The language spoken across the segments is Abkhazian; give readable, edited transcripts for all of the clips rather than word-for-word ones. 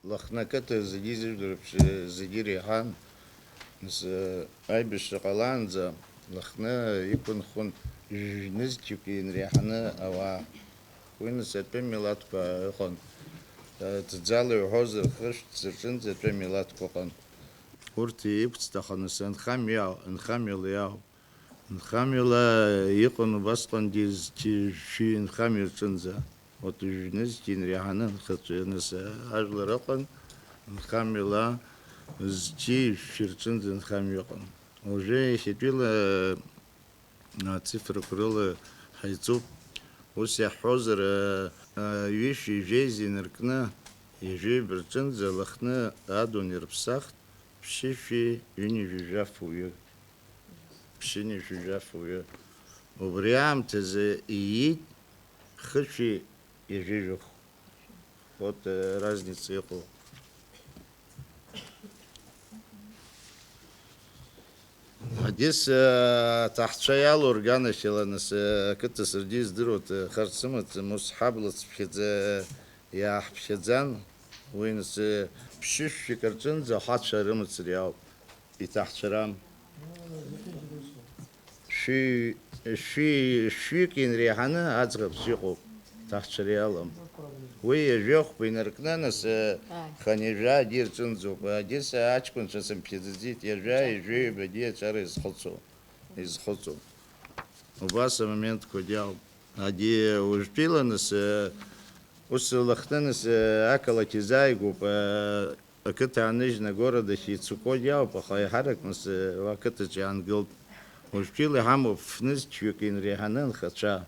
лахнаката задири хан с айбиш шоколанза лахна икон хон жнизчик ин ряхана ава وين سبب ميلاد كون تزالي وحوزر خش تسرشن سبب ميلاد كون ورتي يبتستخن سن خاميا نخاميلا نخاميلا يكون بسقن ديز تي شي نخاميل تنزا وتجنز تين ريحنا خطينس هاجل رقن نخاميلا زتي شيرتن نخاميقن уже сидела на цифру крыла хайцу وسيا حوزر يشي جيزي نركنا يجي برتن زلخنا عادو نربسخت بشيفي يني جافويا بشيني جافويا وبريام تزي ييت خشي يجي вот разница его здесь تحت شيال أورجانا شلانس كنت سرديس دروت خرسمت مصحابلت بشذا يا بشذان وينس بشيش كرتن ذا حات شرمت سرياو تحت شرام شي كين ريحنا أزغب شيخو تحت شريالم وي جوخ بينركنا نس خنيجا دير تنزو بعديس أشكون شسم بيزيد يجا يجي بدي أشار يسخطو وباس момент كوديال هدي وجبيلا نس وصلخنا نس أكل كزايجو كنت نجنا города شيتسوكوديال بخاي حرك نس وقت جان قلت وجبيلا هم فنز تشوكين ريحنا خشا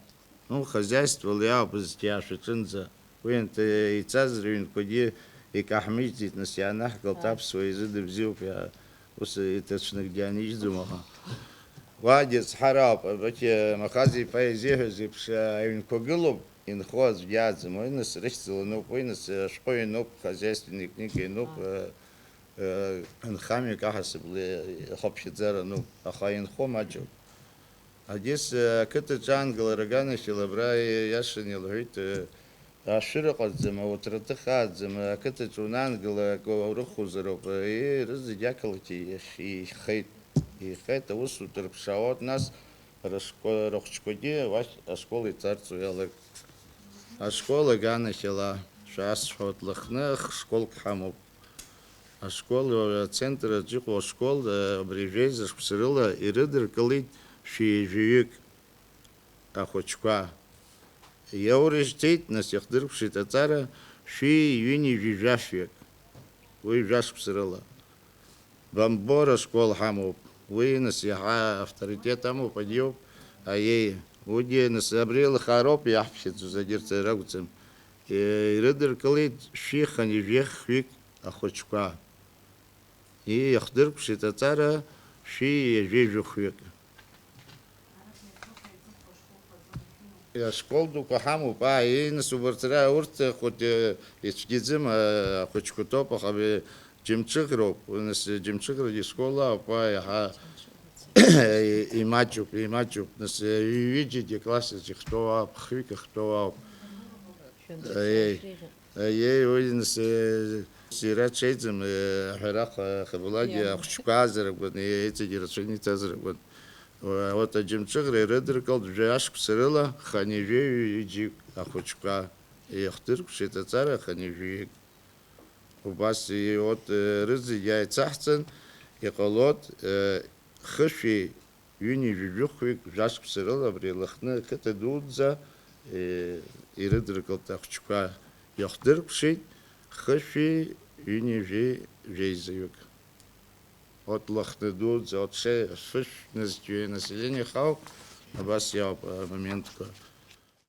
ну хозяйство лиал без тяжи цинза وين يتزرعين كودي يكحميت نسيانه قلتاب سوي زد بزيو يا وس يتشنك ديانيش زمها واجد حراب بكي مخازي فايزيه زيبش اين كوغلوب ин хоз вяз мойна срещал но война шкой но хозяйственник нике но хами кахас бле хопшизера но ахаин хомаджо а здесь ката джангл рагана шилабрай яшни лхит ашира qadzma утрата хадзма ката джунангл говрухузеров и раздякалти и хайт усу терпшавот нас рохчкоди ваш школы царцу ялак а школа гана шила шас хотлахнах школ хамов а школа центра джико школ брижеза спсырыла и рыдыр кылыт шиежиек ахочка яуриш тейт на сехдыр пшитацара ши юни жижашек вы жаш спсырыла бамбора школ хамов вы на сеха авторитетам упадёт а ей уди на собрел хароп яхшит задирце рагуцем и рыдыр кылыт ши ханижех вик ахочка и яхдыр пшитацара ши жижухвек я школ дука хаму па и на субартра урт хоть ичгизм хочкуто по хабе жимчигроп у нас жимчигро школа па я и мачуп нас видите классы кто хвика кто ей он с сирачезм харах хабулади хучказер вот эти дирачни тазер вот вот жимчигро рыдыркал жашк сырыла ханижи иди ахучка яхтыр шитацара ханижи وبس يوت رزق جاي تحسن يقولون خشي يوني جوخوك جاسك سرلا بريلخنا كتدودزا يردرك التخشكا يخدر شيء خشي يوني جيزيوك от лахны дудза от шея фиш население хау бас я момент